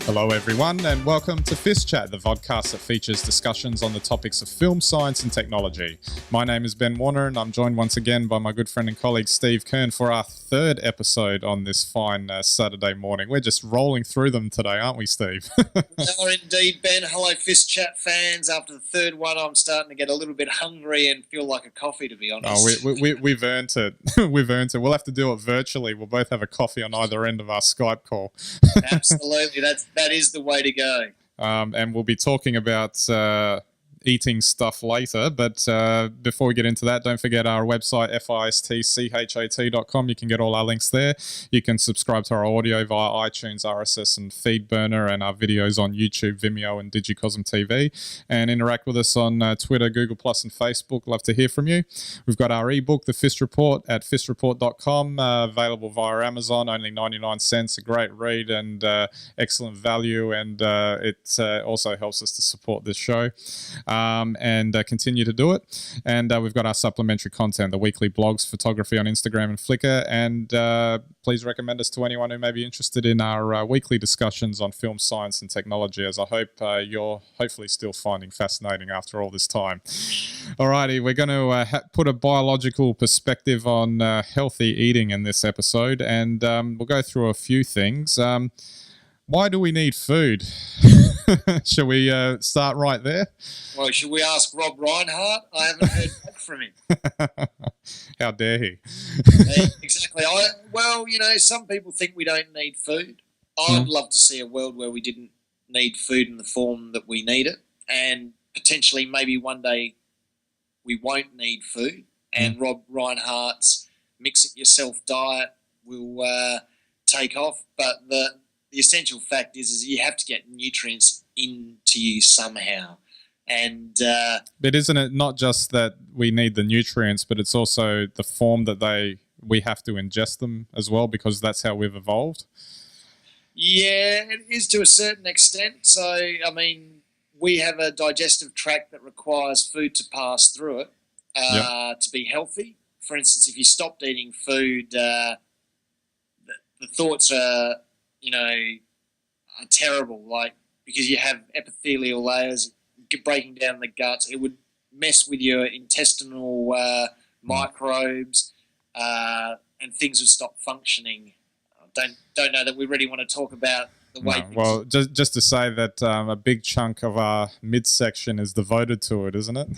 Hello everyone and welcome to FiST Chat, the vodcast that features discussions on the topics of film, science and technology. My name is Ben Warner and I'm joined once again by my good friend and colleague Steve Kern for our third episode on this fine Saturday morning. We're just rolling through them today, aren't we, Steve? We are indeed, Ben. Hello FiST Chat fans. After the third one, I'm starting to get a little bit hungry and feel like a coffee, to be honest. Oh, we've earned it. We've earned it. We'll have to do it virtually. We'll both have a coffee on either end of our Skype call. Absolutely. That is the way to go. And we'll be talking about eating stuff later. But before we get into that, don't forget our website, FiSTChat.com. You can get all our links there. You can subscribe to our audio via iTunes, RSS, and FeedBurner, and our videos on YouTube, Vimeo, and Digicosm TV. And interact with us on Twitter, Google+, and Facebook. Love to hear from you. We've got our ebook, The FiST Report, at fistreport.com, available via Amazon, only 99 cents. A great read and excellent value, and it also helps us to support this show. And continue to do it. And we've got our supplementary content, the weekly blogs, photography on Instagram and Flickr. And please recommend us to anyone who may be interested in our weekly discussions on film, science and technology, as I hope you're hopefully still finding fascinating after all this time. Alrighty, we're going to put a biological perspective on healthy eating in this episode. And we'll go through a few things. Why do we need food? Shall we start right there? Well, should we ask Rob Reinhardt? I haven't heard back from him. How dare he? Exactly. Some people think we don't need food. I'd love to see a world where we didn't need food in the form that we need it, and potentially maybe one day we won't need food, and Rob Reinhardt's mix-it-yourself diet will take off. But the essential fact is you have to get nutrients into you somehow. And but isn't it not just that we need the nutrients, but it's also the form that we have to ingest them as well, because that's how we've evolved? Yeah, it is to a certain extent. So, I mean, we have a digestive tract that requires food to pass through it to be healthy. For instance, if you stopped eating food, the thoughts are terrible, because you have epithelial layers breaking down the guts. It would mess with your intestinal microbes, and things would stop functioning. I don't know that we really want to talk about the way. No, well, just to say that a big chunk of our midsection is devoted to it, isn't it?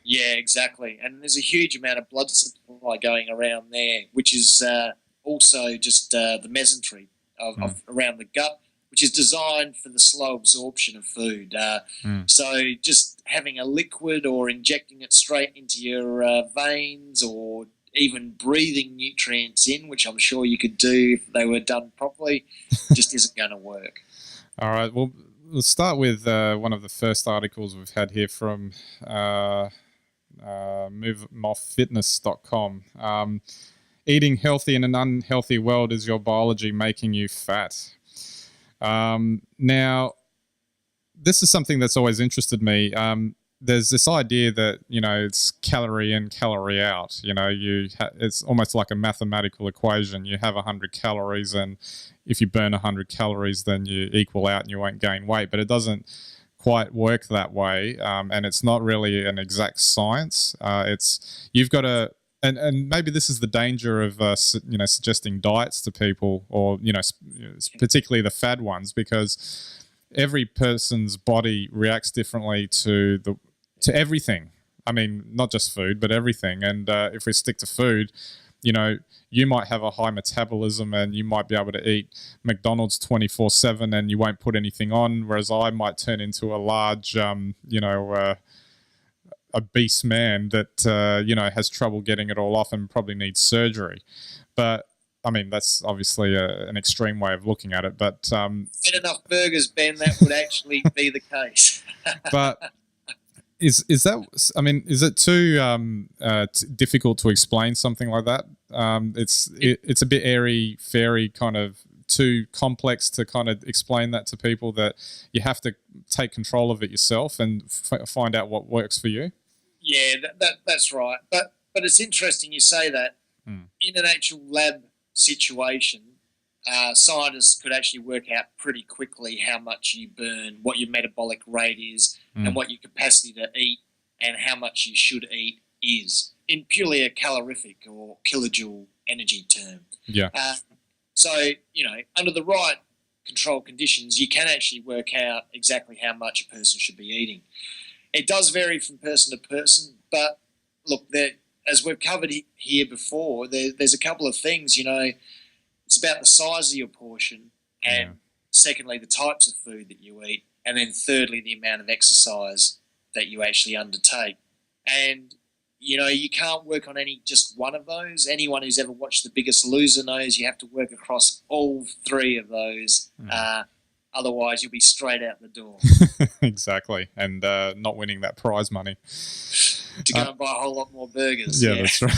Yeah, exactly. And there's a huge amount of blood supply going around there, which is also just the mesentery of around the gut, which is designed for the slow absorption of food. So just having a liquid or injecting it straight into your veins, or even breathing nutrients in, which I'm sure you could do if they were done properly, just isn't going to work. All right. Well, let's start with one of the first articles we've had here from movemoffitness.com. Eating healthy in an unhealthy world, is your biology making you fat? Now, this is something that's always interested me. There's this idea that, it's calorie in, calorie out. It's almost like a mathematical equation. You have 100 calories, and if you burn 100 calories, then you equal out and you won't gain weight. But it doesn't quite work that way, and it's not really an exact science. You've got to... And maybe this is the danger of suggesting diets to people, or particularly the fad ones, because every person's body reacts differently to everything. I mean, not just food, but everything. And if we stick to food, you might have a high metabolism and you might be able to eat McDonald's 24/7 and you won't put anything on, whereas I might turn into a large, obese man that has trouble getting it all off and probably needs surgery. But I mean, that's obviously an extreme way of looking at it. But eat enough burgers, Ben, that would actually be the case. But is that? I mean, is it too difficult to explain something like that? It's a bit airy fairy, kind of too complex to kind of explain that to people, that you have to take control of it yourself and find out what works for you. Yeah, that's right. But But it's interesting you say that. In an actual lab situation, scientists could actually work out pretty quickly how much you burn, what your metabolic rate is, and what your capacity to eat and how much you should eat is in purely a calorific or kilojoule energy term. Yeah. So, under the right control conditions, you can actually work out exactly how much a person should be eating. It does vary from person to person, but look, as we've covered here before, there's a couple of things, it's about the size of your portion, and secondly, the types of food that you eat, and then thirdly, the amount of exercise that you actually undertake. And, you can't work on just one of those. Anyone who's ever watched The Biggest Loser knows you have to work across all three of those. Otherwise, you'll be straight out the door. Exactly. And not winning that prize money. To go and buy a whole lot more burgers. Yeah, that's right.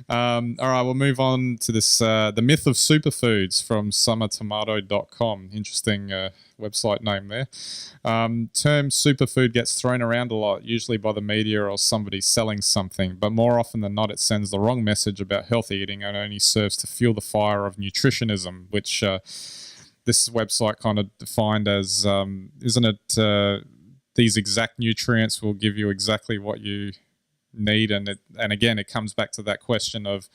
All right, we'll move on to this, the myth of superfoods from summertomato.com. Interesting website name there. Term superfood gets thrown around a lot, usually by the media or somebody selling something, but more often than not, it sends the wrong message about healthy eating and only serves to fuel the fire of nutritionism, which this website kind of defined as, isn't it, these exact nutrients will give you exactly what you need, and again, it comes back to that question of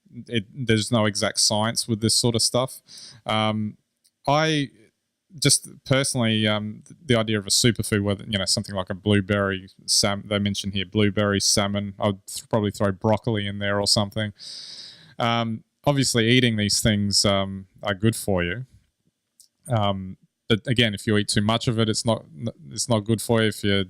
there's no exact science with this sort of stuff. I just personally, the idea of a superfood, whether something like a blueberry salmon, they mentioned here blueberry salmon, I'd probably throw broccoli in there or something. Obviously, eating these things are good for you. But again, if you eat too much of it, it's not good for you. If you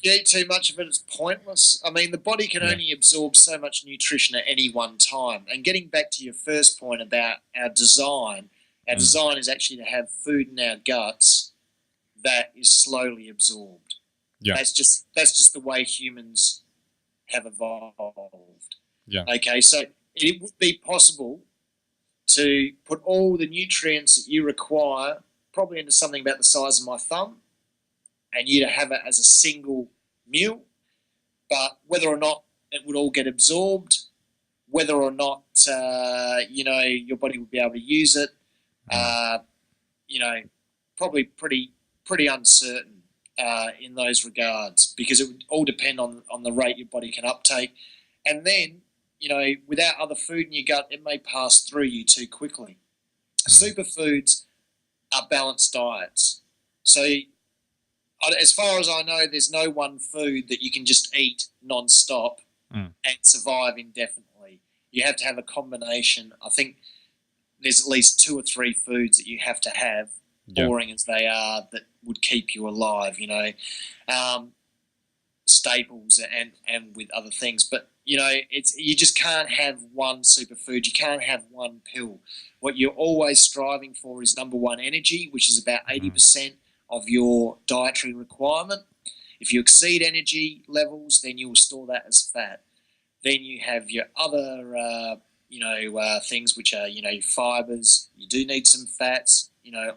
eat too much of it, it's pointless. I mean, the body can only absorb so much nutrition at any one time. And getting back to your first point about our design is actually to have food in our guts that is slowly absorbed. Yeah. That's just the way humans have evolved. Yeah. Okay, so it would be possible to put all the nutrients that you require probably into something about the size of my thumb, and you to have it as a single meal. But whether or not it would all get absorbed, whether or not your body would be able to use it, probably pretty uncertain in those regards, because it would all depend on the rate your body can uptake, and then without other food in your gut, it may pass through you too quickly. Superfoods are balanced diets. So as far as I know, there's no one food that you can just eat non-stop and survive indefinitely. You have to have a combination. I think there's at least 2 or 3 foods that you have to have, boring as they are, that would keep you alive, staples and with other things. But, you just can't have one superfood. You can't have one pill. What you're always striving for is, number one, energy, which is about 80% of your dietary requirement. If you exceed energy levels, then you will store that as fat. Then you have your other, things which are, fibers. You do need some fats,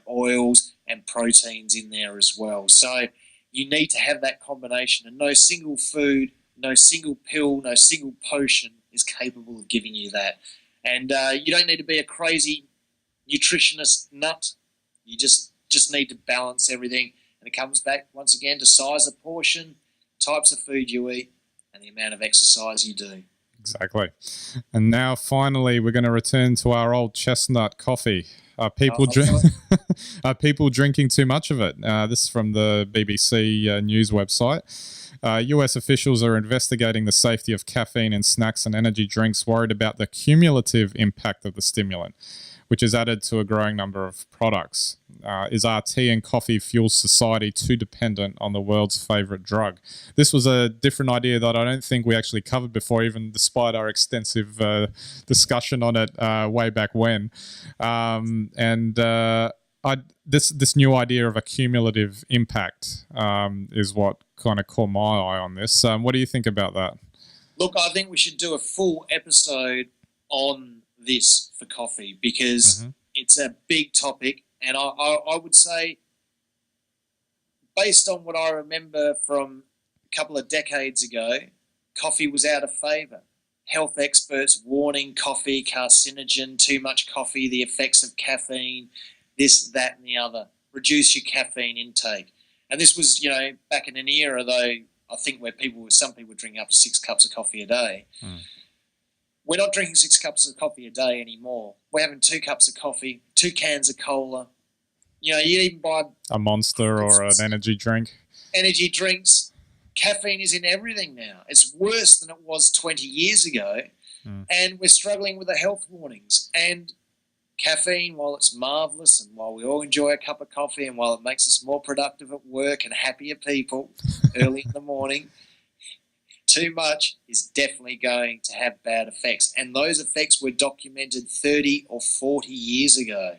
oils and proteins in there as well. So you need to have that combination, and no single food, no single pill, no single potion is capable of giving you that. And you don't need to be a crazy nutritionist nut. You just need to balance everything, and it comes back once again to size of portion, types of food you eat, and the amount of exercise you do. Exactly. And now finally we're going to return to our old chestnut coffee. Are people drinking too much of it? This is from the BBC News website. US officials are investigating the safety of caffeine in snacks and energy drinks, worried about the cumulative impact of the stimulant, which is added to a growing number of products. Is our tea and coffee fuel society too dependent on the world's favourite drug? This was a different idea that I don't think we actually covered before, even despite our extensive discussion on it way back when. This new idea of a cumulative impact is what kind of caught my eye on this. What do you think about that? Look, I think we should do a full episode on this for coffee, because it's a big topic, and I would say, based on what I remember from couple of decades ago, coffee was out of favour. Health experts warning coffee, carcinogen, too much coffee, the effects of caffeine, this, that and the other. Reduce your caffeine intake. And this was, back in an era, though, I think where some people were drinking up to 6 cups of coffee a day. We're not drinking 6 cups of coffee a day anymore. We're having 2 cups of coffee, 2 cans of cola. You even buy a Monster or an energy drink. Energy drinks. Caffeine is in everything now. It's worse than it was 20 years ago, and we're struggling with the health warnings. And caffeine, while it's marvellous and while we all enjoy a cup of coffee and while it makes us more productive at work and happier people early in the morning, too much is definitely going to have bad effects. And those effects were documented 30 or 40 years ago.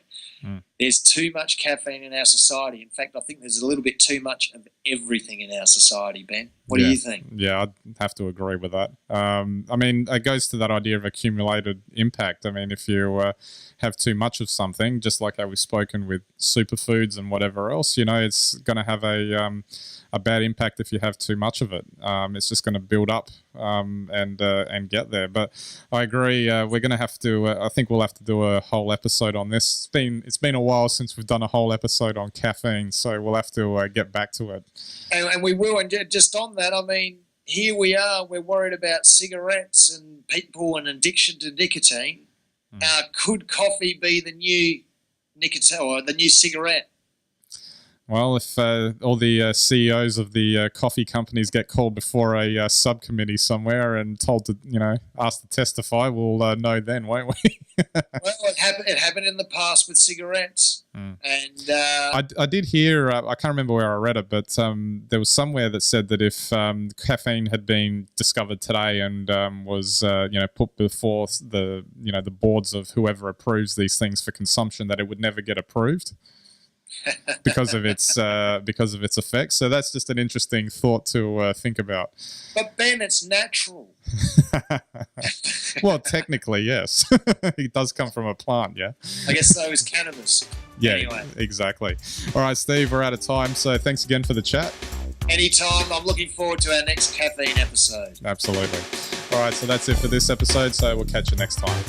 There's too much caffeine in our society. In fact, I think there's a little bit too much of everything in our society, Ben. What do you think? Yeah, I'd have to agree with that. It goes to that idea of accumulated impact. I mean, if you have too much of something, just like how we've spoken with superfoods and whatever else, it's going to have a bad impact if you have too much of it. It's just going to build up and get there. But I agree. We're going to have to. I think we'll have to do a whole episode on this. It's been a while since we've done a whole episode on caffeine, so we'll have to get back to it. And we will. And just on that, I mean, here we are. We're worried about cigarettes and people and addiction to nicotine. Could coffee be the new nicotine or the new cigarette? Well, if all the CEOs of the coffee companies get called before a subcommittee somewhere and told to, asked to testify, we'll know then, won't we? Well, it happened in the past with cigarettes. And I did hear, I can't remember where I read it, but there was somewhere that said that if caffeine had been discovered today and was, put before the boards of whoever approves these things for consumption, that it would never get approved. because of its effects. So that's just an interesting thought to think about. But Ben, it's natural. Well, technically, yes. It does come from a plant, yeah. I guess so is cannabis. Yeah, anyway. Exactly. All right, Steve, we're out of time. So thanks again for the chat. Anytime. I'm looking forward to our next caffeine episode. Absolutely. All right, so that's it for this episode. So we'll catch you next time.